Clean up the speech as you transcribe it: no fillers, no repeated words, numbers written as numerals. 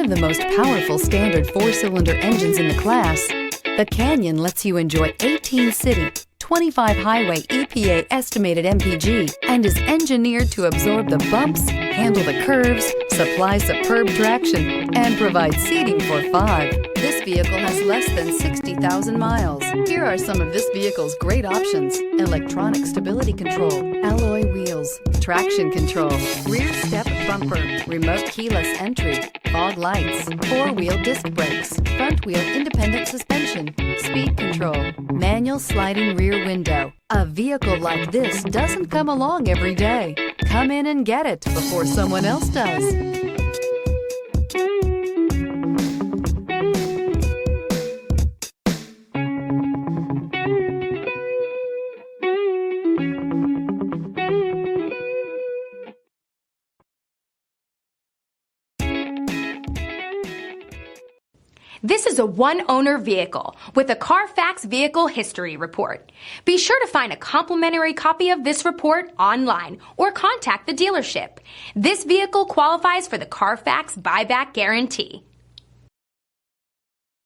of the most powerful standard 4-cylinder engines in the class, the Canyon lets you enjoy 18 city, 25 highway EPA estimated MPG and is engineered to absorb the bumps, handle the curves, supply superb traction, and provide seating for 5. This vehicle has less than 60,000 miles. Here are some of this vehicle's great options: electronic stability control, alloy wheels, traction control, rear step bumper, remote keyless entry, fog lights, 4-wheel disc brakes, front wheel independent suspension, speed control, manual sliding rear window. A vehicle like this doesn't come along every day. Come in and get it before someone else does. This is a one-owner vehicle with a Carfax Vehicle History Report. Be sure to find a complimentary copy of this report online or contact the dealership. This vehicle qualifies for the Carfax Buyback Guarantee.